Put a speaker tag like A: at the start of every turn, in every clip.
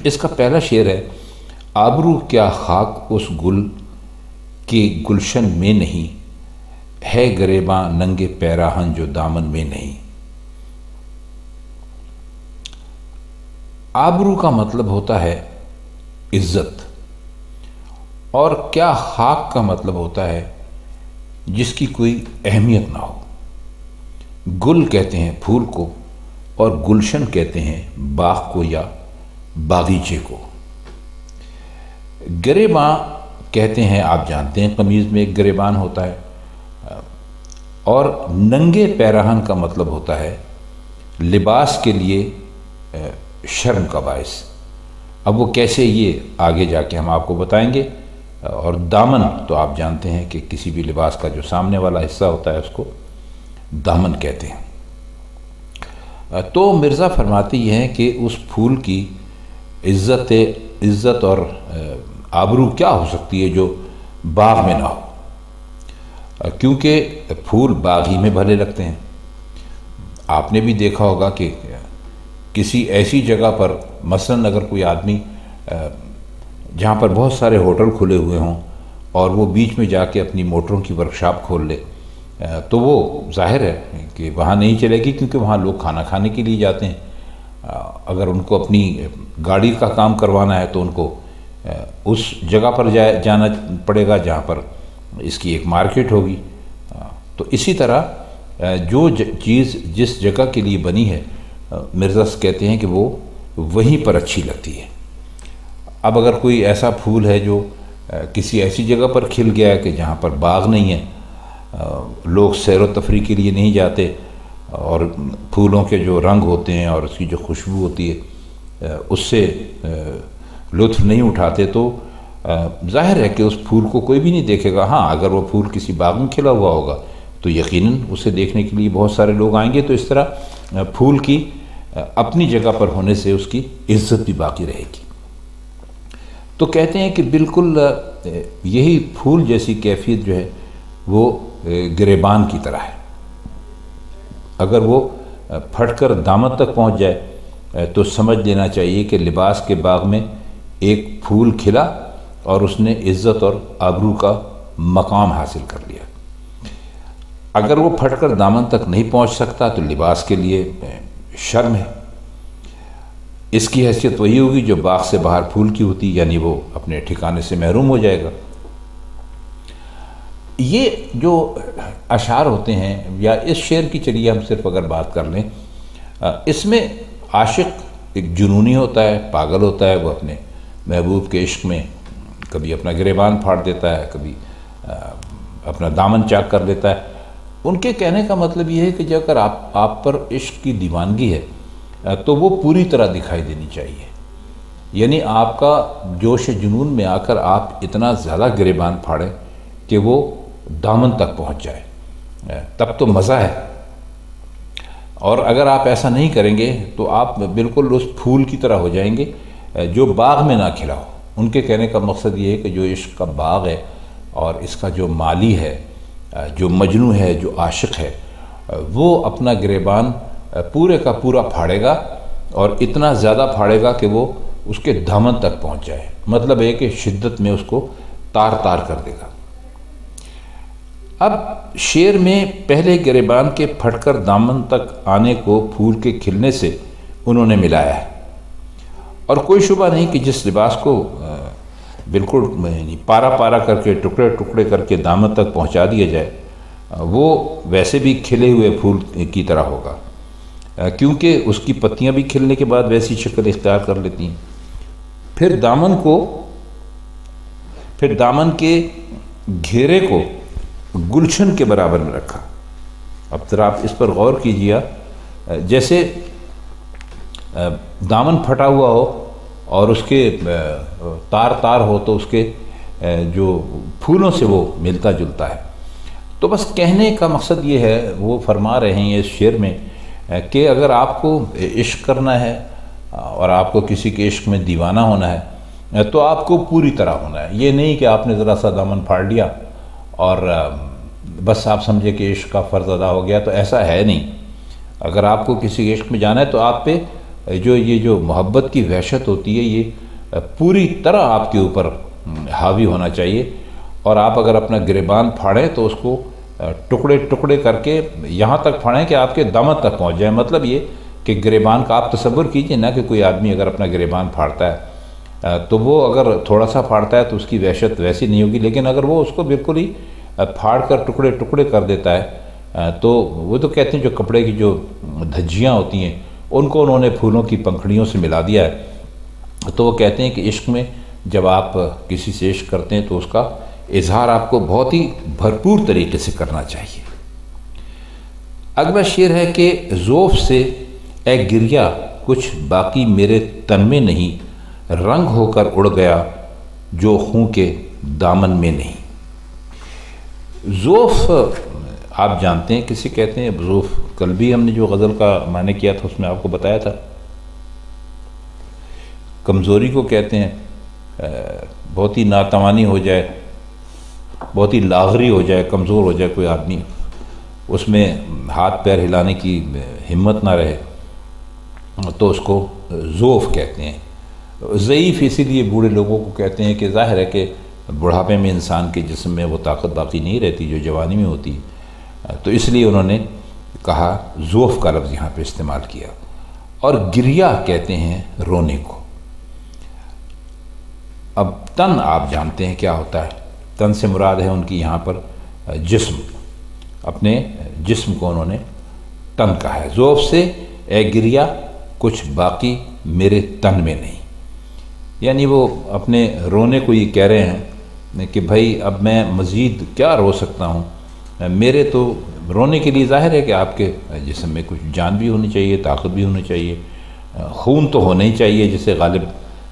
A: اس کا پہلا شعر ہے: آبرو کیا خاک اس گل کے گلشن میں نہیں، ہے گریباں ننگے پیراہن جو دامن میں نہیں۔ آبرو کا مطلب ہوتا ہے عزت، اور کیا خاک کا مطلب ہوتا ہے جس کی کوئی اہمیت نہ ہو۔ گل کہتے ہیں پھول کو، اور گلشن کہتے ہیں باغ کو یا باغیچے کو۔ گریباں کہتے ہیں، آپ جانتے ہیں قمیض میں ایک گریبان ہوتا ہے، اور ننگے پیراہن کا مطلب ہوتا ہے لباس کے لیے شرم کا باعث۔ اب وہ کیسے، یہ آگے جا کے ہم آپ کو بتائیں گے۔ اور دامن تو آپ جانتے ہیں کہ کسی بھی لباس کا جو سامنے والا حصہ ہوتا ہے اس کو دامن کہتے ہیں۔ تو مرزا فرماتے یہ ہیں کہ اس پھول کی عزت اور آبرو کیا ہو سکتی ہے جو باغ میں نہ ہو، کیونکہ پھول باغ ہی میں بھلے لگتے ہیں۔ آپ نے بھی دیکھا ہوگا کہ کسی ایسی جگہ پر، مثلاً اگر کوئی آدمی جہاں پر بہت سارے ہوٹل کھلے ہوئے ہوں اور وہ بیچ میں جا کے اپنی موٹروں کی ورکشاپ کھول لے، تو وہ ظاہر ہے کہ وہاں نہیں چلے گی، کیونکہ وہاں لوگ کھانا کھانے کے لیے جاتے ہیں۔ اگر ان کو اپنی گاڑی کا کام کروانا ہے تو ان کو اس جگہ پر جانا پڑے گا جہاں پر اس کی ایک مارکیٹ ہوگی۔ تو اسی طرح جو چیز جس جگہ کے لیے بنی ہے، مرزا کہتے ہیں کہ وہ وہیں پر اچھی لگتی ہے۔ اب اگر کوئی ایسا پھول ہے جو کسی ایسی جگہ پر کھل گیا ہے کہ جہاں پر باغ نہیں ہے، لوگ سیر و تفریح کے لیے نہیں جاتے، اور پھولوں کے جو رنگ ہوتے ہیں اور اس کی جو خوشبو ہوتی ہے اس سے لطف نہیں اٹھاتے، تو ظاہر ہے کہ اس پھول کو کوئی بھی نہیں دیکھے گا۔ ہاں، اگر وہ پھول کسی باغ میں کھلا ہوا ہوگا تو یقیناً اسے دیکھنے کے لیے بہت سارے لوگ آئیں گے۔ تو اس طرح پھول کی اپنی جگہ پر ہونے سے اس کی عزت بھی باقی رہے گی۔ تو کہتے ہیں کہ بالکل یہی پھول جیسی کیفیت جو ہے وہ گریبان کی طرح ہے۔ اگر وہ پھٹ کر دامن تک پہنچ جائے تو سمجھ لینا چاہیے کہ لباس کے باغ میں ایک پھول کھلا اور اس نے عزت اور آبرو کا مقام حاصل کر لیا۔ اگر وہ پھٹ کر دامن تک نہیں پہنچ سکتا تو لباس کے لیے شرم ہے۔ اس کی حیثیت وہی ہوگی جو باغ سے باہر پھول کی ہوتی، یعنی وہ اپنے ٹھکانے سے محروم ہو جائے گا۔ یہ جو اشعار ہوتے ہیں، یا اس شعر کی چلیے ہم صرف اگر بات کر لیں، اس میں عاشق ایک جنونی ہوتا ہے، پاگل ہوتا ہے، وہ اپنے محبوب کے عشق میں کبھی اپنا گریبان پھاڑ دیتا ہے، کبھی اپنا دامن چاک کر لیتا ہے۔ ان کے کہنے کا مطلب یہ ہے کہ اگر آپ پر عشق کی دیوانگی ہے تو وہ پوری طرح دکھائی دینی چاہیے، یعنی آپ کا جوش جنون میں آ کر آپ اتنا زیادہ گریبان پھاڑیں کہ وہ دامن تک پہنچ جائے، تب تو مزہ ہے۔ اور اگر آپ ایسا نہیں کریں گے تو آپ بالکل اس پھول کی طرح ہو جائیں گے جو باغ میں نہ کھلا ہو۔ ان کے کہنے کا مقصد یہ ہے کہ جو عشق کا باغ ہے اور اس کا جو مالی ہے، جو مجنوں ہے، جو عاشق ہے، وہ اپنا گریبان پورے کا پورا پھاڑے گا، اور اتنا زیادہ پھاڑے گا کہ وہ اس کے دامن تک پہنچ جائے۔ مطلب ہے کہ شدت میں اس کو تار تار کر دے گا۔ اب شعر میں پہلے گریبان کے پھٹ کر دامن تک آنے کو پھول کے کھلنے سے انہوں نے ملایا ہے، اور کوئی شبہ نہیں کہ جس لباس کو بالکل پارا پارا کر کے، ٹکڑے ٹکڑے کر کے دامن تک پہنچا دیا جائے، وہ ویسے بھی کھلے ہوئے پھول کی طرح ہوگا، کیونکہ اس کی پتیاں بھی کھلنے کے بعد ویسی شکل اختیار کر لیتی ہیں۔ پھر دامن کے گھیرے کو گلشن کے برابر میں رکھا۔ اب ذرا آپ اس پر غور کیجیے، جیسے دامن پھٹا ہوا ہو اور اس کے تار تار ہو تو اس کے جو پھولوں سے وہ ملتا جلتا ہے۔ تو بس کہنے کا مقصد یہ ہے، وہ فرما رہے ہیں اس شعر میں کہ اگر آپ کو عشق کرنا ہے اور آپ کو کسی کے عشق میں دیوانہ ہونا ہے تو آپ کو پوری طرح ہونا ہے۔ یہ نہیں کہ آپ نے ذرا سا دامن پھاڑ لیا اور بس آپ سمجھے کہ عشق کا فرض ادا ہو گیا، تو ایسا ہے نہیں۔ اگر آپ کو کسی عشق میں جانا ہے تو آپ پہ جو یہ جو محبت کی وحشت ہوتی ہے یہ پوری طرح آپ کے اوپر حاوی ہونا چاہیے، اور آپ اگر اپنا گریبان پھاڑیں تو اس کو ٹکڑے ٹکڑے کر کے یہاں تک پھاڑیں کہ آپ کے دامن تک پہنچ جائیں۔ مطلب یہ کہ گریبان کا آپ تصور کیجئے نا کہ کوئی آدمی اگر اپنا گریبان پھاڑتا ہے تو وہ اگر تھوڑا سا پھاڑتا ہے تو اس کی وحشت ویسی نہیں ہوگی، لیکن اگر وہ اس کو بالکل ہی پھاڑ کر ٹکڑے ٹکڑے کر دیتا ہے تو وہ تو کہتے ہیں جو کپڑے کی جو دھجیاں ہوتی ہیں ان کو انہوں نے پھولوں کی پنکھڑیوں سے ملا دیا ہے۔ تو وہ کہتے ہیں کہ عشق میں جب آپ کسی سے عشق کرتے ہیں تو اس کا اظہار آپ کو بہت ہی بھرپور طریقے سے کرنا چاہیے۔ اگلا شعر ہے کہ ذوف سے اے گریا کچھ باقی میرے تن میں نہیں، رنگ ہو کر اڑ گیا جو خوں کے دامن میں نہیں۔ ذوف آپ جانتے ہیں کسے کہتے ہیں؟ ذوف کل بھی ہم نے جو غزل کا معنی کیا تھا اس میں آپ کو بتایا تھا، کمزوری کو کہتے ہیں، بہت ہی ناتوانی ہو جائے، بہت ہی لاغری ہو جائے، کمزور ہو جائے کوئی آدمی، اس میں ہاتھ پیر ہلانے کی ہمت نہ رہے تو اس کو ذوف کہتے ہیں۔ ضعیف اسی لیے بوڑھے لوگوں کو کہتے ہیں کہ ظاہر ہے کہ بڑھاپے میں انسان کے جسم میں وہ طاقت باقی نہیں رہتی جو جوانی میں ہوتی، تو اس لیے انہوں نے کہا ذوف کا لفظ یہاں پہ استعمال کیا۔ اور گریا کہتے ہیں رونے کو۔ اب تن آپ جانتے ہیں کیا ہوتا ہے، تن سے مراد ہے ان کی یہاں پر جسم، اپنے جسم کو انہوں نے تن کہا ہے۔ ذوف سے اے گریا کچھ باقی میرے تن میں نہیں، یعنی وہ اپنے رونے کو یہ کہہ رہے ہیں کہ بھائی اب میں مزید کیا رو سکتا ہوں، میرے تو رونے کے لیے ظاہر ہے کہ آپ کے جسم میں کچھ جان بھی ہونی چاہیے، طاقت بھی ہونی چاہیے، خون تو ہونا ہی چاہیے، جسے غالب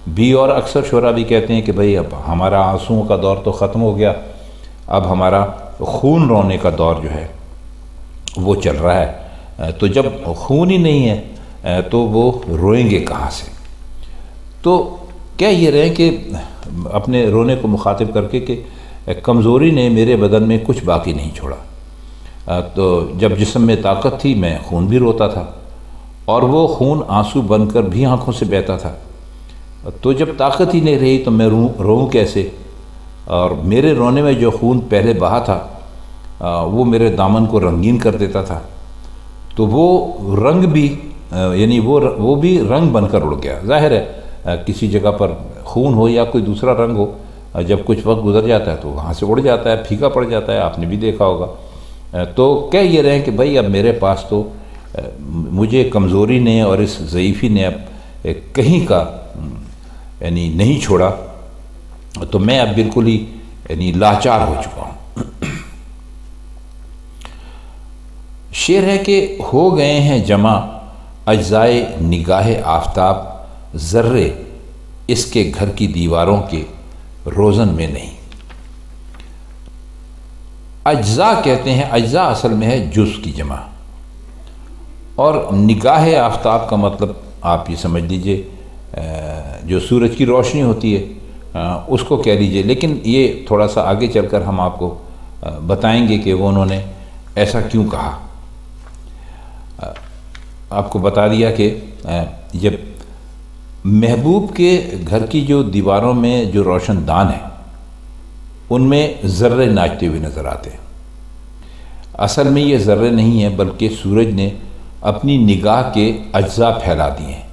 A: بھی اور اکثر شعراء بھی کہتے ہیں کہ بھئی اب ہمارا آنسوؤں کا دور تو ختم ہو گیا، اب ہمارا خون رونے کا دور جو ہے وہ چل رہا ہے، تو جب خون ہی نہیں ہے تو وہ روئیں گے کہاں سے؟ تو کہہ یہ رہے کہ اپنے رونے کو مخاطب کر کے کہ کمزوری نے میرے بدن میں کچھ باقی نہیں چھوڑا، تو جب جسم میں طاقت تھی میں خون بھی روتا تھا، اور وہ خون آنسو بن کر بھی آنکھوں سے بہتا تھا، تو جب طاقت ہی نہیں رہی تو میں روؤں کیسے؟ اور میرے رونے میں جو خون پہلے بہا تھا وہ میرے دامن کو رنگین کر دیتا تھا، تو وہ رنگ بھی یعنی وہ بھی رنگ بن کر اڑ گیا۔ ظاہر ہے کسی جگہ پر خون ہو یا کوئی دوسرا رنگ ہو، جب کچھ وقت گزر جاتا ہے تو وہاں سے اڑ جاتا ہے، پھیکا پڑ جاتا ہے، آپ نے بھی دیکھا ہوگا۔ تو کہہ یہ رہے ہیں کہ بھائی اب میرے پاس تو مجھے کمزوری نے اور اس ضعیفی نے اب کہیں کا یعنی نہیں چھوڑا، تو میں اب بالکل ہی یعنی لاچار ہو چکا ہوں۔ شعر ہے کہ ہو گئے ہیں جمع اجزائے نگاہ آفتاب، ذرے اس کے گھر کی دیواروں کے روزن میں نہیں۔ اجزاء کہتے ہیں، اجزاء اصل میں ہے جز کی جمع، اور نگاہ آفتاب کا مطلب آپ یہ سمجھ لیجئے جو سورج کی روشنی ہوتی ہے اس کو کہہ لیجئے، لیکن یہ تھوڑا سا آگے چل کر ہم آپ کو بتائیں گے کہ وہ انہوں نے ایسا کیوں کہا۔ آپ کو بتا دیا کہ جب محبوب کے گھر کی جو دیواروں میں جو روشن دان ہیں ان میں ذرے ناچتے ہوئے نظر آتے ہیں، اصل میں یہ ذرے نہیں ہیں بلکہ سورج نے اپنی نگاہ کے اجزاء پھیلا دیے ہیں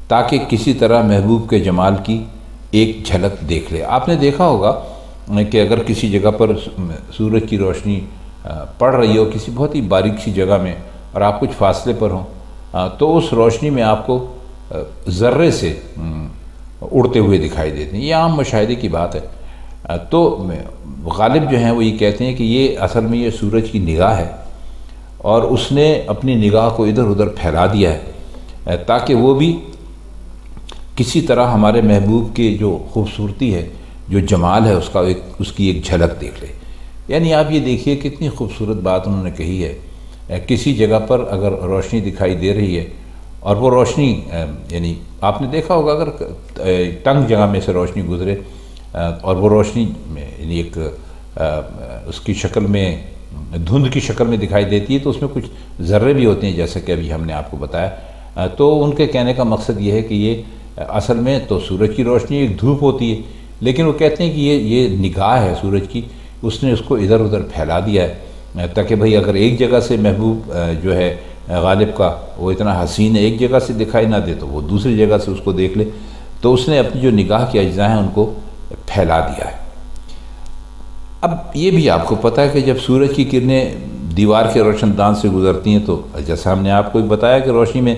A: تاکہ کسی طرح محبوب کے جمال کی ایک جھلک دیکھ لے۔ آپ نے دیکھا ہوگا کہ اگر کسی جگہ پر سورج کی روشنی پڑ رہی ہو کسی بہت ہی باریک سی جگہ میں اور آپ کچھ فاصلے پر ہوں تو اس روشنی میں آپ کو ذرے سے اڑتے ہوئے دکھائی دیتے ہیں، یہ عام مشاہدے کی بات ہے۔ تو غالب جو ہیں وہ یہ کہتے ہیں کہ یہ اصل میں یہ سورج کی نگاہ ہے اور اس نے اپنی نگاہ کو ادھر ادھر پھیلا دیا ہے تاکہ وہ بھی کسی طرح ہمارے محبوب کی جو خوبصورتی ہے، جو جمال ہے، اس کی ایک جھلک دیکھ لے۔ یعنی آپ یہ دیکھیے کتنی خوبصورت بات انہوں نے کہی ہے۔ کسی جگہ پر اگر روشنی دکھائی دے رہی ہے اور وہ روشنی یعنی آپ نے دیکھا ہوگا اگر تنگ جگہ میں سے روشنی گزرے اور وہ روشنی یعنی ایک اس کی شکل میں دھند کی شکل میں دکھائی دیتی ہے تو اس میں کچھ ذرے بھی ہوتے ہیں جیسا کہ ابھی ہم نے آپ کو بتایا، تو ان کے کہنے کا مقصد یہ ہے کہ یہ اصل میں تو سورج کی روشنی ایک دھوپ ہوتی ہے، لیکن وہ کہتے ہیں کہ یہ نگاہ ہے سورج کی، اس نے اس کو ادھر ادھر پھیلا دیا ہے تاکہ بھئی اگر ایک جگہ سے محبوب جو ہے غالب کا وہ اتنا حسین ایک جگہ سے دکھائی نہ دے تو وہ دوسری جگہ سے اس کو دیکھ لے، تو اس نے اپنی جو نگاہ کے اجزاء ہیں ان کو پھیلا دیا ہے۔ اب یہ بھی آپ کو پتہ ہے کہ جب سورج کی کرنیں دیوار کے روشن دان سے گزرتی ہیں تو جیسا ہم نے آپ کو بتایا کہ روشنی میں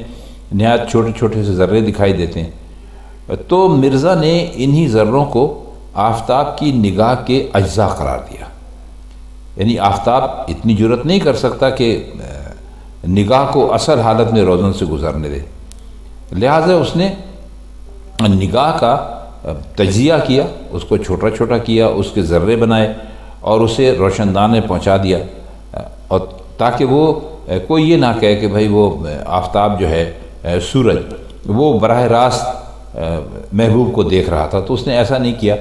A: نہایت چھوٹے چھوٹے سے ذرے دکھائی دیتے ہیں، تو مرزا نے انہی ذروں کو آفتاب کی نگاہ کے اجزاء قرار دیا، یعنی آفتاب اتنی جرأت نہیں کر سکتا کہ نگاہ کو اصل حالت میں روزن سے گزرنے دے، لہٰذا اس نے نگاہ کا تجزیہ کیا، اس کو چھوٹا چھوٹا کیا، اس کے ذرے بنائے اور اسے روشن دان میں پہنچا دیا، اور تاکہ وہ کوئی یہ نہ کہے کہ بھئی وہ آفتاب جو ہے سورج وہ براہ راست محبوب کو دیکھ رہا تھا، تو اس نے ایسا نہیں کیا،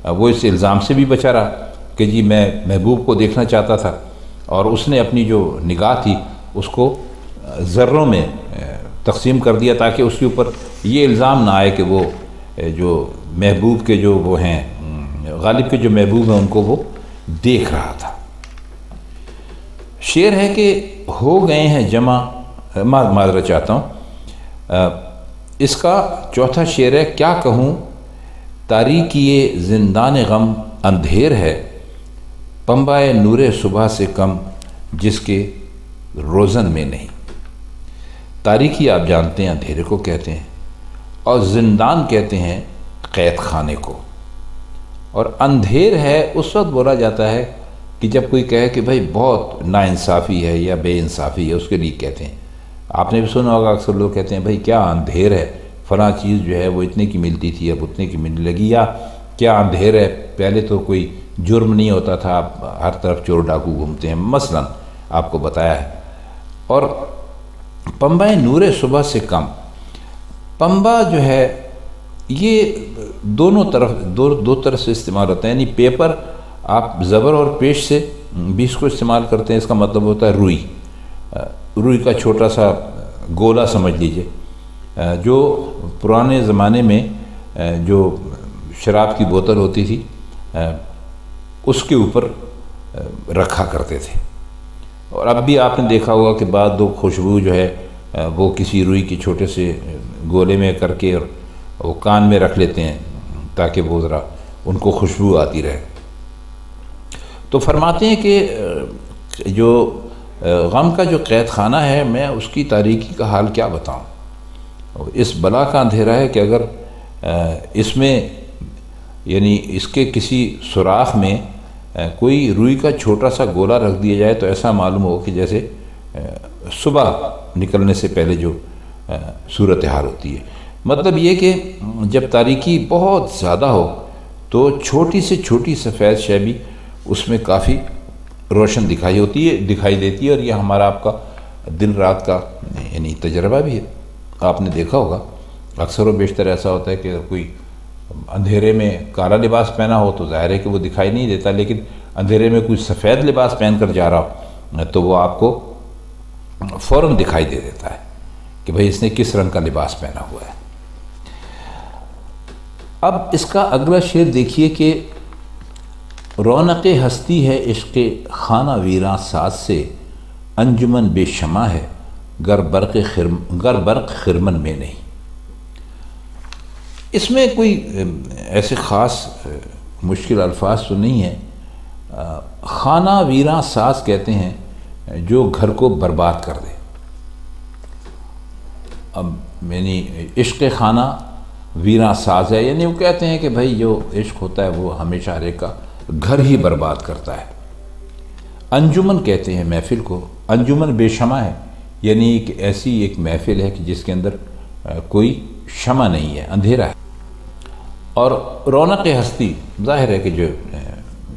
A: وہ اس الزام سے بھی بچا رہا کہ جی میں محبوب کو دیکھنا چاہتا تھا، اور اس نے اپنی جو نگاہ تھی اس کو ذروں میں تقسیم کر دیا تاکہ اس کے اوپر یہ الزام نہ آئے کہ وہ جو محبوب کے جو وہ ہیں غالب کے جو محبوب ہیں ان کو وہ دیکھ رہا تھا۔ شعر ہے کہ ہو گئے ہیں جمع، معذرت چاہتا ہوں، اس کا چوتھا شعر ہے کیا کہوں تاریکی زندان غم اندھیر ہے، پنبہ نور صبح سے کم جس کے روزن میں نہیں۔ تاریکی آپ جانتے ہیں اندھیرے کو کہتے ہیں، اور زندان کہتے ہیں قید خانے کو، اور اندھیر ہے اس وقت بولا جاتا ہے کہ جب کوئی کہے کہ بھئی بہت ناانصافی ہے یا بے انصافی ہے، اس کے لیے کہتے ہیں۔ آپ نے بھی سنا ہوگا اکثر لوگ کہتے ہیں بھئی کیا اندھیر ہے، فلاں چیز جو ہے وہ اتنے کی ملتی تھی اب اتنے کی ملنے لگی، یا کیا اندھیر ہے پہلے تو کوئی جرم نہیں ہوتا تھا اب ہر طرف چور ڈاکو گھومتے ہیں، مثلا آپ کو بتایا ہے۔ اور پنبہ نور صبح سے کم، پنبہ جو ہے یہ دونوں طرف دو طرف سے استعمال ہوتا ہے، یعنی پیپر آپ زبر اور پیش سے بھی اس کو استعمال کرتے ہیں، اس کا مطلب ہوتا ہے روئی، روئی کا چھوٹا سا گولا سمجھ لیجئے، جو پرانے زمانے میں جو شراب کی بوتل ہوتی تھی اس کے اوپر رکھا کرتے تھے، اور اب بھی آپ نے دیکھا ہوگا کہ بعض لوگ خوشبو جو ہے وہ کسی روئی کے چھوٹے سے گولے میں کر کے اور وہ کان میں رکھ لیتے ہیں تاکہ وہ ذرا ان کو خوشبو آتی رہے۔ تو فرماتے ہیں کہ جو غم کا جو قید خانہ ہے میں اس کی تاریکی کا حال کیا بتاؤں، اس بلا کا اندھیرا ہے کہ اگر اس میں یعنی اس کے کسی سوراخ میں کوئی روئی کا چھوٹا سا گولا رکھ دیا جائے تو ایسا معلوم ہو کہ جیسے صبح نکلنے سے پہلے جو صورتحال ہوتی ہے۔ مطلب یہ کہ جب تاریکی بہت زیادہ ہو تو چھوٹی سے چھوٹی سفید شے بھی اس میں کافی روشن دکھائی دیتی ہے، اور یہ ہمارا آپ کا دن رات کا یعنی تجربہ بھی ہے۔ آپ نے دیکھا ہوگا اکثر و بیشتر ایسا ہوتا ہے کہ کوئی اندھیرے میں کالا لباس پہنا ہو تو ظاہر ہے کہ وہ دکھائی نہیں دیتا، لیکن اندھیرے میں کوئی سفید لباس پہن کر جا رہا ہو تو وہ آپ کو فوراً دکھائی دے دیتا ہے کہ بھئی اس نے کس رنگ کا لباس پہنا ہوا ہے۔ اب اس کا اگلا شعر دیکھیے کہ رونق ہستی ہے عشق خانہ ویراں ساز سے، انجمن بے شمع ہے گر برق خرمن میں نہیں۔ اس میں کوئی ایسے خاص مشکل الفاظ تو نہیں ہیں، خانہ ویراں ساز کہتے ہیں جو گھر کو برباد کر دے۔ اب یعنی عشق خانہ ویراں ساز ہے، یعنی وہ کہتے ہیں کہ بھائی جو عشق ہوتا ہے وہ ہمیشہ ہر ایک کا گھر ہی برباد کرتا ہے۔ انجمن کہتے ہیں محفل کو، انجمن بے شمع ہے، یعنی ایک ایسی ایک محفل ہے کہ جس کے اندر کوئی شمع نہیں ہے، اندھیرا ہے۔ اور رونق ہستی، ظاہر ہے کہ جو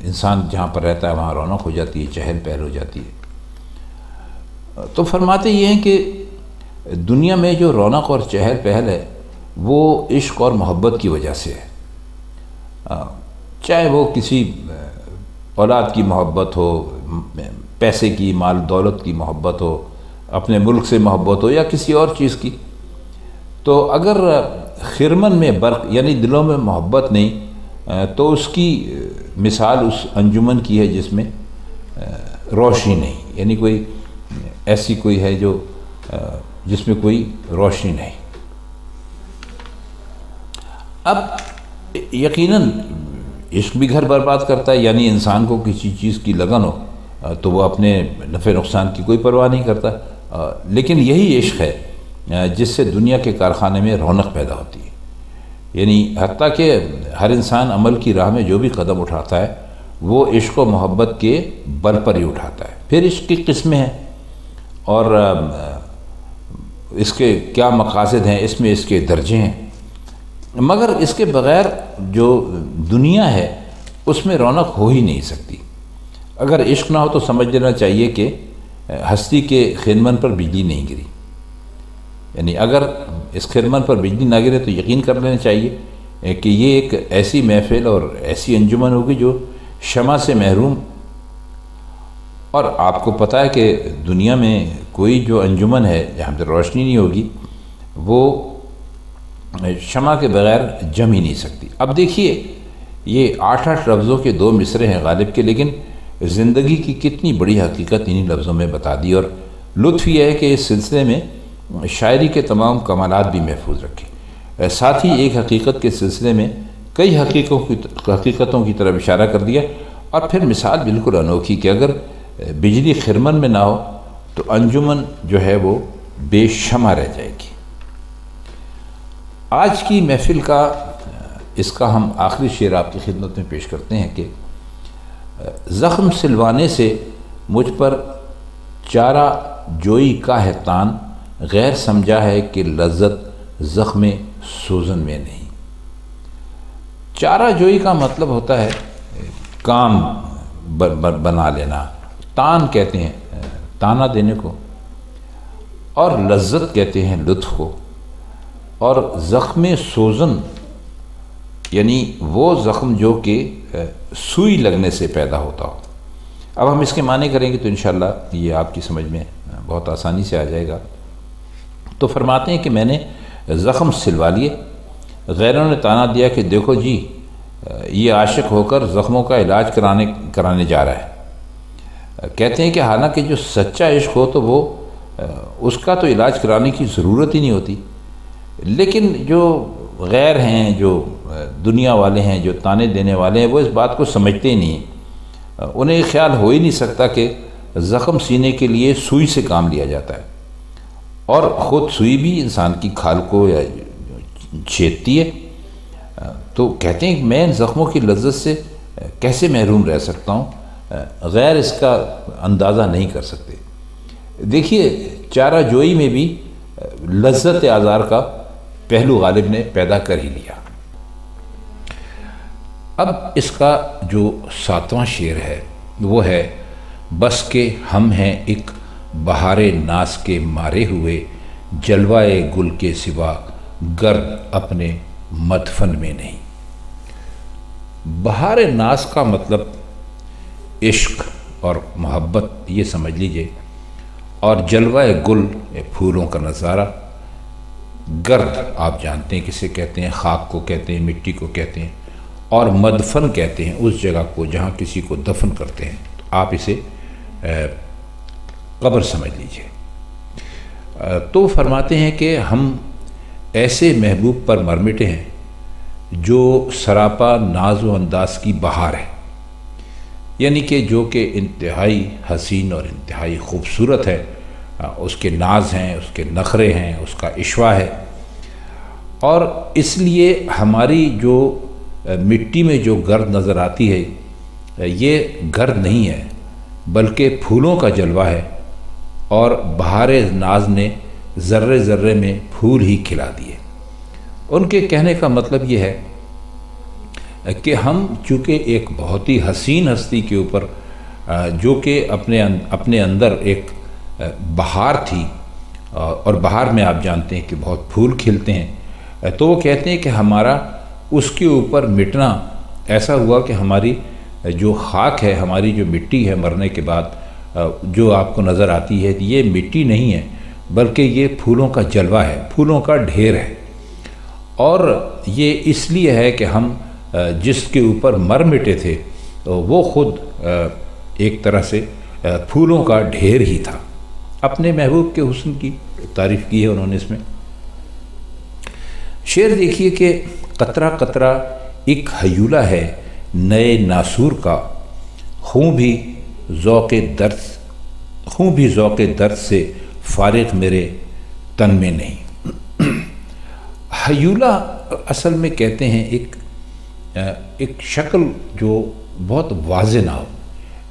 A: انسان جہاں پر رہتا ہے وہاں رونق ہو جاتی ہے، چہل پہل ہو جاتی ہے۔ تو فرماتے یہ ہیں کہ دنیا میں جو رونق اور چہل پہل ہے وہ عشق اور محبت کی وجہ سے ہے، چاہے وہ کسی اولاد کی محبت ہو، پیسے کی، مال دولت کی محبت ہو، اپنے ملک سے محبت ہو، یا کسی اور چیز کی، تو اگر خرمن میں برق یعنی دلوں میں محبت نہیں تو اس کی مثال اس انجمن کی ہے جس میں روشنی نہیں، یعنی کوئی ایسی کوئی ہے جو جس میں کوئی روشنی نہیں۔ اب یقیناً عشق بھی گھر برباد کرتا ہے، یعنی انسان کو کسی چیز کی لگن ہو تو وہ اپنے نفع نقصان کی کوئی پرواہ نہیں کرتا، لیکن یہی عشق ہے جس سے دنیا کے کارخانے میں رونق پیدا ہوتی ہے۔ یعنی حتیٰ کہ ہر انسان عمل کی راہ میں جو بھی قدم اٹھاتا ہے وہ عشق و محبت کے بل پر ہی اٹھاتا ہے۔ پھر عشق کی قسمیں ہیں اور اس کے کیا مقاصد ہیں، اس میں اس کے درجے ہیں، مگر اس کے بغیر جو دنیا ہے اس میں رونق ہو ہی نہیں سکتی۔ اگر عشق نہ ہو تو سمجھ لینا چاہیے کہ ہستی کے خرمن پر بجلی نہیں گری، یعنی اگر اس خرمن پر بجلی نہ گرے تو یقین کر لینا چاہیے کہ یہ ایک ایسی محفل اور ایسی انجمن ہوگی جو شمع سے محروم، اور آپ کو پتہ ہے کہ دنیا میں کوئی جو انجمن ہے جہاں پہ روشنی نہیں ہوگی وہ شمع کے بغیر جم ہی نہیں سکتی۔ اب دیکھیے یہ 8 لفظوں کے 2 مصرے ہیں غالب کے، لیکن زندگی کی کتنی بڑی حقیقت انہی لفظوں میں بتا دی، اور لطف یہ ہے کہ اس سلسلے میں شاعری کے تمام کمالات بھی محفوظ رکھے، ساتھ ہی ایک حقیقت کے سلسلے میں کئی حقیقتوں کی طرف اشارہ کر دیا، اور پھر مثال بالکل انوکھی کہ اگر بجلی خرمن میں نہ ہو تو انجمن جو ہے وہ بے شمع رہ جائے گی۔ آج کی محفل کا اس کا ہم آخری شعر آپ کی خدمت میں پیش کرتے ہیں کہ زخم سلوانے سے مجھ پر چارہ جوئی کا ہے تان، غیر سمجھا ہے کہ لذت زخم سوزن میں نہیں۔ چارہ جوئی کا مطلب ہوتا ہے کام بنا لینا، تان کہتے ہیں تانا دینے کو، اور لذت کہتے ہیں لطف کو، اور زخم سوزن یعنی وہ زخم جو کہ سوئی لگنے سے پیدا ہوتا ہو۔ اب ہم اس کے معنی کریں گے تو انشاءاللہ یہ آپ کی سمجھ میں بہت آسانی سے آ جائے گا۔ تو فرماتے ہیں کہ میں نے زخم سلوا لیے، غیروں نے تانا دیا کہ دیکھو جی یہ عاشق ہو کر زخموں کا علاج کرانے جا رہا ہے۔ کہتے ہیں کہ حالانکہ جو سچا عشق ہو تو وہ اس کا تو علاج کرانے کی ضرورت ہی نہیں ہوتی، لیکن جو غیر ہیں، جو دنیا والے ہیں، جو تانے دینے والے ہیں، وہ اس بات کو سمجھتے ہی نہیں ہیں۔ انہیں یہ خیال ہو ہی نہیں سکتا کہ زخم سینے کے لیے سوئی سے کام لیا جاتا ہے، اور خود سوئی بھی انسان کی کھال کو چھیدتی ہے۔ تو کہتے ہیں کہ میں ان زخموں کی لذت سے کیسے محروم رہ سکتا ہوں، غیر اس کا اندازہ نہیں کر سکتے۔ دیکھیے چارہ جوئی میں بھی لذت آزار کا پہلو غالب نے پیدا کر ہی لیا۔ اب اس کا جو 7واں شعر ہے وہ ہے بس کہ ہم ہیں ایک بہار ناز کے مارے ہوئے، جلوائے گل کے سوا گرد اپنے مدفن میں نہیں۔ بہار ناز کا مطلب عشق اور محبت یہ سمجھ لیجئے، اور جلوائے گل پھولوں کا نظارہ، گرد آپ جانتے ہیں کسے کہتے ہیں، خاک کو کہتے ہیں، مٹی کو کہتے ہیں، اور مدفن کہتے ہیں اس جگہ کو جہاں کسی کو دفن کرتے ہیں، تو آپ اسے قبر سمجھ لیجئے۔ تو فرماتے ہیں کہ ہم ایسے محبوب پر مر مٹے ہیں جو سراپا ناز و انداز کی بہار ہے، یعنی کہ جو کہ انتہائی حسین اور انتہائی خوبصورت ہے، اس کے ناز ہیں، اس کے نخرے ہیں، اس کا عشوہ ہے، اور اس لیے ہماری جو مٹی میں جو گرد نظر آتی ہے یہ گرد نہیں ہے بلکہ پھولوں کا جلوہ ہے، اور بہار ناز نے ذرے ذرے میں پھول ہی کھلا دیے۔ ان کے کہنے کا مطلب یہ ہے کہ ہم چونکہ ایک بہت ہی حسین ہستی کے اوپر جو کہ اپنے اندر ایک بہار تھی، اور بہار میں آپ جانتے ہیں کہ بہت پھول کھلتے ہیں، تو وہ کہتے ہیں کہ ہمارا اس کے اوپر مٹنا ایسا ہوا کہ ہماری جو خاک ہے، ہماری جو مٹی ہے، مرنے کے بعد جو آپ کو نظر آتی ہے یہ مٹی نہیں ہے، بلکہ یہ پھولوں کا جلوہ ہے، پھولوں کا ڈھیر ہے، اور یہ اس لیے ہے کہ ہم جس کے اوپر مر مٹے تھے وہ خود ایک طرح سے پھولوں کا ڈھیر ہی تھا۔ اپنے محبوب کے حسن کی تعریف کی ہے انہوں نے اس میں۔ شعر دیکھیے کہ قطرہ قطرہ ایک ہیولہ ہے نئے ناسور کا، خوں بھی ذوق درد سے فارغ میرے تن میں نہیں۔ ہیولہ اصل میں کہتے ہیں ایک شکل جو بہت واضح نہ ہو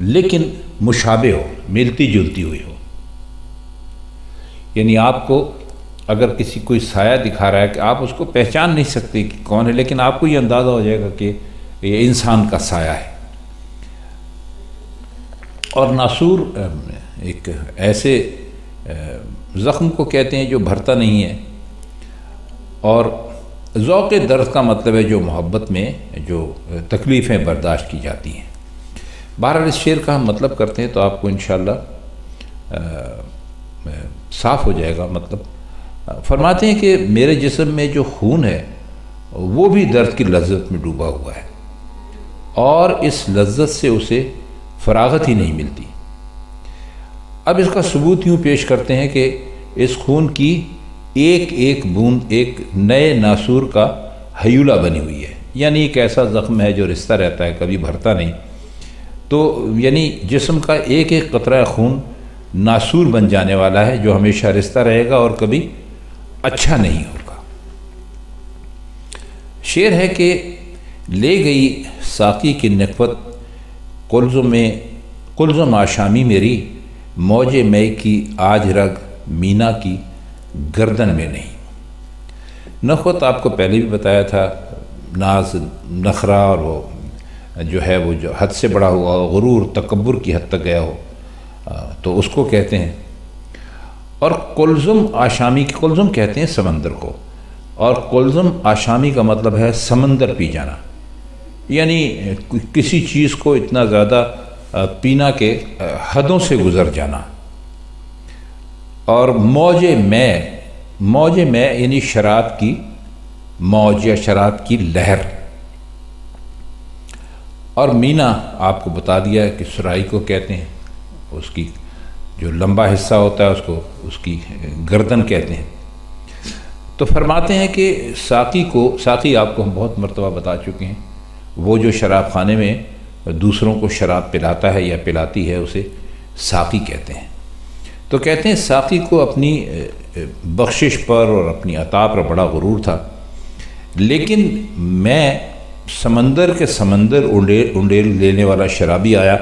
A: لیکن مشابہ ہو، ملتی جلتی ہوئی ہو۔ یعنی آپ کو اگر کسی کوئی سایہ دکھا رہا ہے کہ آپ اس کو پہچان نہیں سکتے کہ کون ہے، لیکن آپ کو یہ اندازہ ہو جائے گا کہ یہ انسان کا سایہ ہے۔ اور ناسور ایک ایسے زخم کو کہتے ہیں جو بھرتا نہیں ہے، اور ذوق درد کا مطلب ہے جو محبت میں جو تکلیفیں برداشت کی جاتی ہیں۔ بہرحال اس شعر کا ہم مطلب کرتے ہیں تو آپ کو انشاءاللہ صاف ہو جائے گا مطلب۔ فرماتے ہیں کہ میرے جسم میں جو خون ہے وہ بھی درد کی لذت میں ڈوبا ہوا ہے، اور اس لذت سے اسے فراغت ہی نہیں ملتی۔ اب اس کا ثبوت یوں پیش کرتے ہیں کہ اس خون کی ایک ایک بوند ایک نئے ناسور کا ہیولہ بنی ہوئی ہے، یعنی ایک ایسا زخم ہے جو رستہ رہتا ہے، کبھی بھرتا نہیں۔ تو یعنی جسم کا ایک ایک قطرہ خون ناسور بن جانے والا ہے جو ہمیشہ رستہ رہے گا اور کبھی اچھا نہیں ہوگا۔ شعر ہے کہ لے گئی ساقی کی نخوت قلزم آشامی میری، موج میں کی آج رگ مینا کی گردن میں نہیں۔ نخوت آپ کو پہلے بھی بتایا تھا، ناز، نخرہ، اور وہ جو ہے وہ جو حد سے بڑا ہوا ہو، غرور، تکبر کی حد تک گیا ہو، تو اس کو کہتے ہیں۔ اور قلزم آشامی کی، قلزم کہتے ہیں سمندر کو، اور قلزم آشامی کا مطلب ہے سمندر پی جانا، یعنی کسی چیز کو اتنا زیادہ پینا کہ حدوں سے گزر جانا۔ اور موج میں یعنی شراب کی موج یا شراب کی لہر۔ اور مینا آپ کو بتا دیا کہ سرائی کو کہتے ہیں، اس کی جو لمبا حصہ ہوتا ہے اس کی گردن کہتے ہیں۔ تو فرماتے ہیں کہ ساقی آپ کو ہم بہت مرتبہ بتا چکے ہیں، وہ جو شراب خانے میں دوسروں کو شراب پلاتا ہے یا پلاتی ہے اسے ساقی کہتے ہیں۔ تو کہتے ہیں ساقی کو اپنی بخشش پر اور اپنی عطا پر بڑا غرور تھا، لیکن میں سمندر کے سمندر انڈیل لینے والا شرابی آیا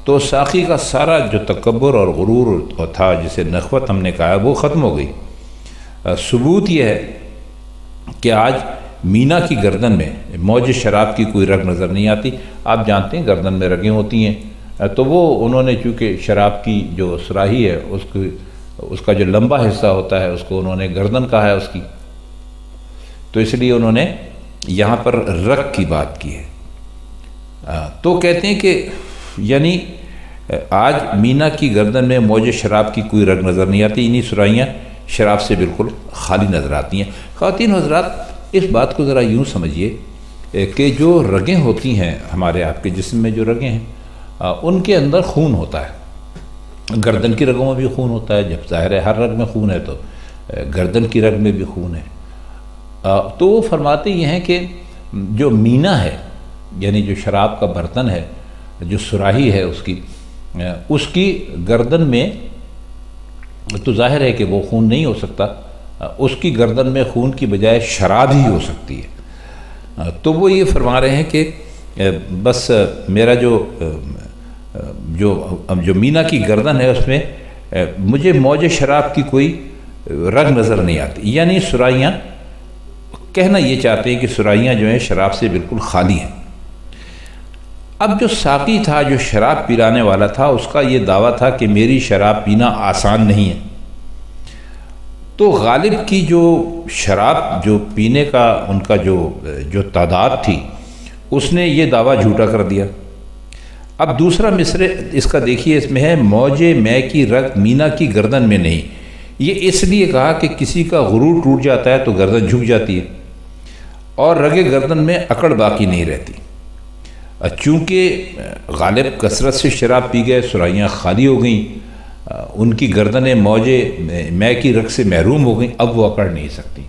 A: تو ساقی کا سارا جو تکبر اور غرور تھا، جسے نخوت ہم نے کہا، وہ ختم ہو گئی۔ ثبوت یہ ہے کہ آج مینا کی گردن میں موج شراب کی کوئی رگ نظر نہیں آتی۔ آپ جانتے ہیں گردن میں رگیں ہوتی ہیں، تو وہ انہوں نے چونکہ شراب کی جو سراہی ہے اس کا جو لمبا حصہ ہوتا ہے اس کو انہوں نے گردن کہا ہے اس کی، تو اس لیے انہوں نے یہاں پر رگ کی بات کی ہے۔ تو کہتے ہیں کہ یعنی آج مینا کی گردن میں موج شراب کی کوئی رگ نظر نہیں آتی، انہی سرائیاں شراب سے بالکل خالی نظر آتی ہیں۔ خواتین و حضرات، اس بات کو ذرا یوں سمجھیے کہ جو رگیں ہوتی ہیں ہمارے آپ کے جسم میں، جو رگیں ہیں ان کے اندر خون ہوتا ہے۔ گردن کی رگوں میں بھی خون ہوتا ہے، جب ظاہر ہے ہر رگ میں خون ہے تو گردن کی رگ میں بھی خون ہے۔ تو وہ فرماتے یہ ہیں کہ جو مینا ہے، یعنی جو شراب کا برتن ہے، جو سراہی ہے اس کی گردن میں تو ظاہر ہے کہ وہ خون نہیں ہو سکتا، اس کی گردن میں خون کی بجائے شراب ہی ہو سکتی ہے۔ تو وہ یہ فرما رہے ہیں کہ بس میرا جو مینا کی گردن ہے اس میں مجھے موج شراب کی کوئی رگ نظر نہیں آتی، یعنی سرائیاں کہنا یہ چاہتے ہیں کہ سرائیاں جو ہیں شراب سے بالکل خالی ہیں۔ اب جو ساقی تھا، جو شراب پلانے والا تھا، اس کا یہ دعویٰ تھا کہ میری شراب پینا آسان نہیں ہے۔ تو غالب کی جو شراب جو پینے کا ان کا جو تعداد تھی، اس نے یہ دعویٰ جھوٹا کر دیا۔ اب دوسرا مصرع اس کا دیکھیے، اس میں ہے موج میں کی رگ مینا کی گردن میں نہیں، یہ اس لیے کہا کہ کسی کا غرور ٹوٹ جاتا ہے تو گردن جھک جاتی ہے اور رگ گردن میں اکڑ باقی نہیں رہتی۔ چونکہ غالب کثرت سے شراب پی گئے، سرائیاں خالی ہو گئیں، ان کی گردنیں موجے مے کی رگ سے محروم ہو گئیں، اب وہ اکڑ نہیں سکتی۔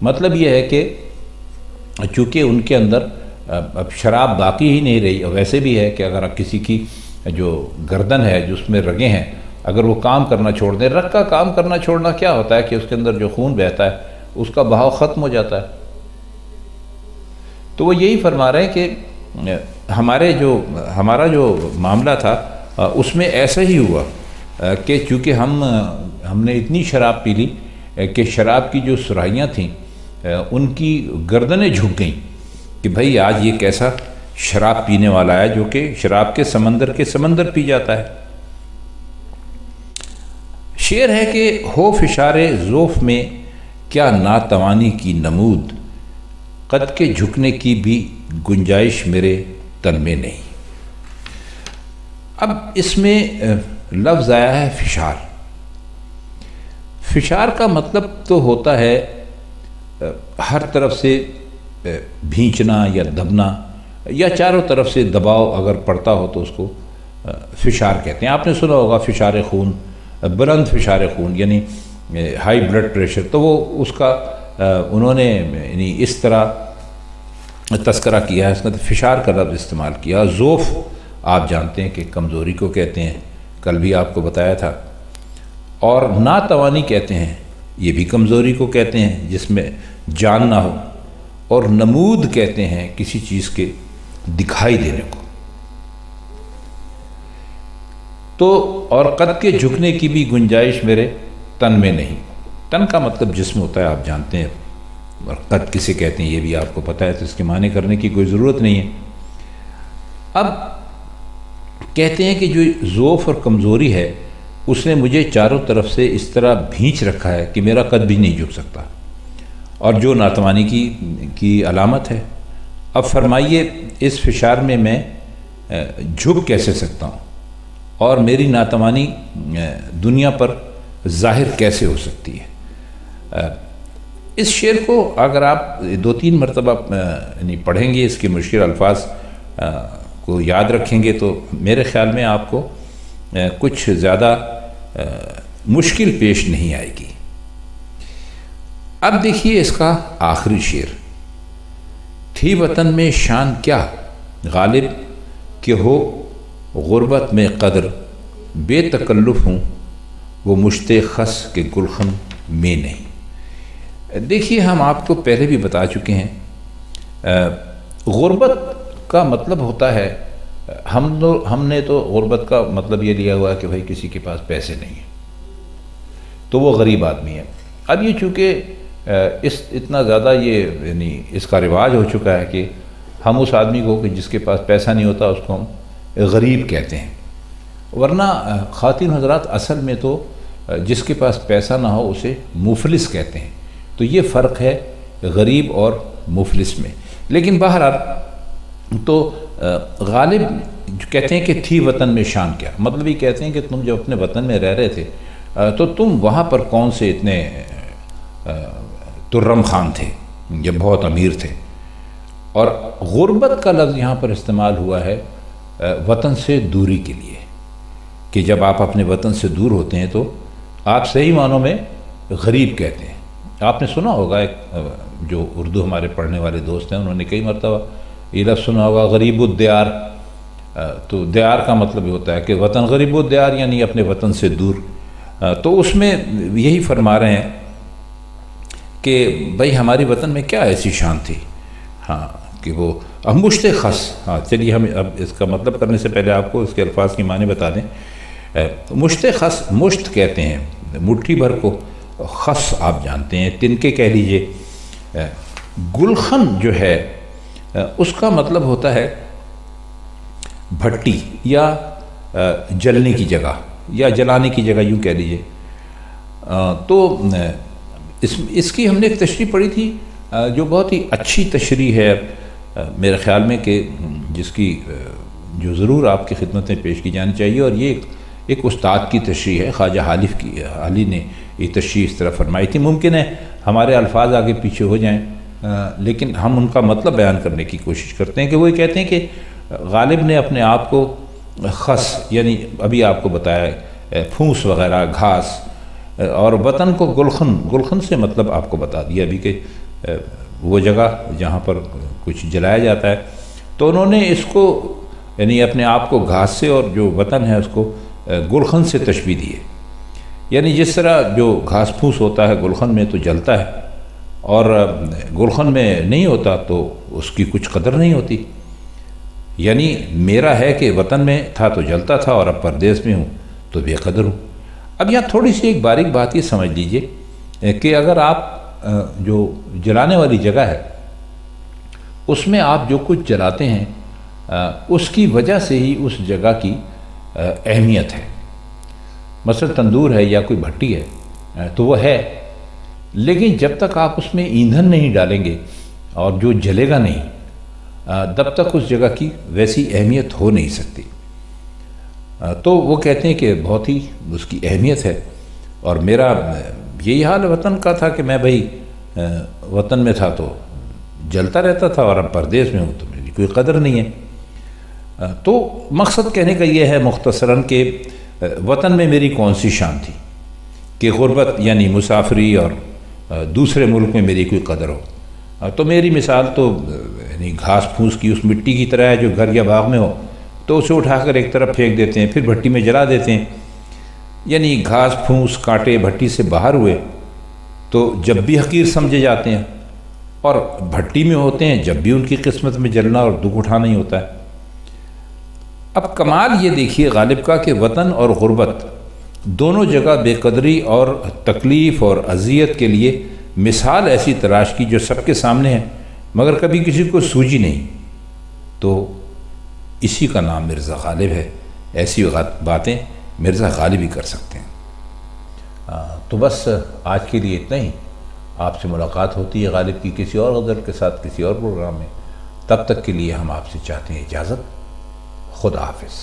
A: مطلب یہ ہے کہ چونکہ ان کے اندر اب شراب باقی ہی نہیں رہی، اور ویسے بھی ہے کہ اگر آپ کسی کی جو گردن ہے جس میں رگیں ہیں، اگر وہ کام کرنا چھوڑ دیں، رگ کا کام کرنا چھوڑنا کیا ہوتا ہے کہ اس کے اندر جو خون بہتا ہے اس کا بہاؤ ختم ہو جاتا ہے۔ تو وہ یہی فرما رہے ہیں کہ ہمارا جو معاملہ تھا اس میں ایسا ہی ہوا کہ چونکہ ہم نے اتنی شراب پی لی کہ شراب کی جو سرائیاں تھیں ان کی گردنیں جھک گئیں کہ بھئی آج یہ کیسا شراب پینے والا ہے جو کہ شراب کے سمندر پی جاتا ہے۔ شعر ہے کہ ہو فشار ذوف میں کیا ناتوانی کی نمود، قد کے جھکنے کی بھی گنجائش میرے تن میں نہیں۔ اب اس میں لفظ آیا ہے فشار۔ فشار کا مطلب تو ہوتا ہے ہر طرف سے بھینچنا یا دبنا، یا چاروں طرف سے دباؤ اگر پڑتا ہو تو اس کو فشار کہتے ہیں۔ آپ نے سنا ہوگا فشار خون، بلند فشار خون یعنی ہائی بلڈ پریشر، تو وہ اس کا انہوں نے یعنی اس طرح تذکرہ کیا ہے، اس کا فشار کا لفظ استعمال کیا۔ ذوف آپ جانتے ہیں کہ کمزوری کو کہتے ہیں، کل بھی آپ کو بتایا تھا، اور ناتوانی کہتے ہیں، یہ بھی کمزوری کو کہتے ہیں جس میں جان نہ ہو، اور نمود کہتے ہیں کسی چیز کے دکھائی دینے کو۔ تو اور قد کے جھکنے کی بھی گنجائش میرے تن میں نہیں۔ تن کا مطلب جسم ہوتا ہے، آپ جانتے ہیں، اور قد کسے کہتے ہیں یہ بھی آپ کو پتہ ہے، تو اس کے معنی کرنے کی کوئی ضرورت نہیں ہے۔ اب کہتے ہیں کہ جو ضعف اور کمزوری ہے اس نے مجھے چاروں طرف سے اس طرح بھینچ رکھا ہے کہ میرا قد بھی نہیں جھک سکتا، اور جو ناتوانی کی علامت ہے۔ اب فرمائیے اس فشار میں جھک کیسے سکتا ہوں، اور میری ناتوانی دنیا پر ظاہر کیسے ہو سکتی ہے۔ اس شعر کو اگر آپ 2-3 مرتبہ یعنی پڑھیں گے، اس کے مشکل الفاظ کو یاد رکھیں گے، تو میرے خیال میں آپ کو کچھ زیادہ مشکل پیش نہیں آئے گی۔ اب دیکھیے اس کا آخری شعر، تھی وطن میں شان کیا غالب کہ ہو غربت میں قدر، بے تکلف ہوں وہ مشت خس کے گلخن میں نہیں۔ دیکھیے ہم آپ کو پہلے بھی بتا چکے ہیں، غربت کا مطلب ہوتا ہے، ہم نے تو غربت کا مطلب یہ لیا ہوا ہے کہ بھائی کسی کے پاس پیسے نہیں ہیں تو وہ غریب آدمی ہے۔ اب یہ چونکہ اتنا زیادہ یہ یعنی اس کا رواج ہو چکا ہے کہ ہم اس آدمی کو کہ جس کے پاس پیسہ نہیں ہوتا اس کو ہم غریب کہتے ہیں، ورنہ خواتین حضرات اصل میں تو جس کے پاس پیسہ نہ ہو اسے مفلس کہتے ہیں۔ تو یہ فرق ہے غریب اور مفلس میں۔ لیکن بہرحال تو غالب کہتے ہیں کہ تھی وطن میں شان کیا، مطلب یہ کہتے ہیں کہ تم جب اپنے وطن میں رہ رہے تھے تو تم وہاں پر کون سے اتنے ترم خان تھے، یہ بہت امیر تھے۔ اور غربت کا لفظ یہاں پر استعمال ہوا ہے وطن سے دوری کے لیے، کہ جب آپ اپنے وطن سے دور ہوتے ہیں تو آپ صحیح معنوں میں غریب کہتے ہیں۔ آپ نے سنا ہوگا، ایک جو اردو ہمارے پڑھنے والے دوست ہیں انہوں نے کئی مرتبہ یہ لفظ سنا ہوگا، غریب الدیار۔ تو دیار کا مطلب یہ ہوتا ہے کہ وطن، غریب الدیار یعنی اپنے وطن سے دور۔ تو اس میں یہی فرما رہے ہیں کہ بھائی ہماری وطن میں کیا ایسی شان تھی، ہاں کہ وہ مشت خس۔ ہاں چلیے ہم اب اس کا مطلب کرنے سے پہلے آپ کو اس کے الفاظ کی معنی بتا دیں۔ مشت خس، مشت کہتے ہیں مٹھی بھر کو، خس آپ جانتے ہیں تنکے کہہ لیجئے۔ گلخن جو ہے اس کا مطلب ہوتا ہے بھٹی یا جلنے کی جگہ یا جلانے کی جگہ، یوں کہہ لیجئے۔ تو اس کی ہم نے ایک تشریح پڑھی تھی جو بہت ہی اچھی تشریح ہے میرے خیال میں، کہ جس کی جو ضرور آپ کی خدمت میں پیش کی جانی چاہیے، اور یہ ایک استاد کی تشریح ہے، خواجہ حالی نے یہ تشریح اس طرح فرمائی تھی۔ ممکن ہے ہمارے الفاظ آگے پیچھے ہو جائیں، لیکن ہم ان کا مطلب بیان کرنے کی کوشش کرتے ہیں کہ وہ یہ کہتے ہیں کہ غالب نے اپنے آپ کو خس، یعنی ابھی آپ کو بتایا پھوس وغیرہ، گھاس، اور وطن کو گلخن، گلخن سے مطلب آپ کو بتا دیا ابھی کہ وہ جگہ جہاں پر کچھ جلایا جاتا ہے، تو انہوں نے اس کو یعنی اپنے آپ کو گھاس سے اور جو وطن ہے اس کو گلخن سے تشبیہ دی ہے۔ یعنی جس طرح جو گھاس پھوس ہوتا ہے گلخن میں تو جلتا ہے، اور گلخن میں نہیں ہوتا تو اس کی کچھ قدر نہیں ہوتی۔ یعنی میرا ہے کہ وطن میں تھا تو جلتا تھا، اور اب پردیس میں ہوں تو بے قدر ہوں۔ اب یہاں تھوڑی سی ایک باریک بات یہ سمجھ لیجئے کہ اگر آپ جو جلانے والی جگہ ہے اس میں آپ جو کچھ جلاتے ہیں اس کی وجہ سے ہی اس جگہ کی اہمیت ہے۔ مثلا تندور ہے یا کوئی بھٹی ہے تو وہ ہے، لیکن جب تک آپ اس میں ایندھن نہیں ڈالیں گے اور جو جلے گا نہیں، تب تک اس جگہ کی ویسی اہمیت ہو نہیں سکتی۔ تو وہ کہتے ہیں کہ بہت ہی اس کی اہمیت ہے، اور میرا یہی حال وطن کا تھا کہ میں بھائی وطن میں تھا تو جلتا رہتا تھا، اور اب پردیس میں ہوں تو میری کوئی قدر نہیں ہے۔ تو مقصد کہنے کا یہ ہے مختصراً کہ وطن میں میری کون سی شان تھی کہ غربت یعنی مسافری اور دوسرے ملک میں میری کوئی قدر ہو۔ تو میری مثال تو یعنی گھاس پھوس کی اس مٹی کی طرح ہے جو گھر یا باغ میں ہو تو اسے اٹھا کر ایک طرف پھینک دیتے ہیں، پھر بھٹی میں جلا دیتے ہیں۔ یعنی گھاس پھوس کانٹے بھٹی سے باہر ہوئے تو جب بھی حقیر سمجھے جاتے ہیں، اور بھٹی میں ہوتے ہیں جب بھی ان کی قسمت میں جلنا اور دکھ اٹھانا ہی ہوتا ہے۔ اب کمال یہ دیکھیے غالب کا کہ وطن اور غربت دونوں جگہ بے قدری اور تکلیف اور اذیت کے لیے مثال ایسی تلاش کی جو سب کے سامنے ہے، مگر کبھی کسی کو سوجی نہیں۔ تو اسی کا نام مرزا غالب ہے۔ ایسی باتیں مرزا غالب ہی کر سکتے ہیں۔ تو بس آج کے لیے اتنا ہی۔ آپ سے ملاقات ہوتی ہے غالب کی کسی اور غزل کے ساتھ کسی اور پروگرام میں۔ تب تک کے لیے ہم آپ سے چاہتے ہیں اجازت۔ خدا حافظ۔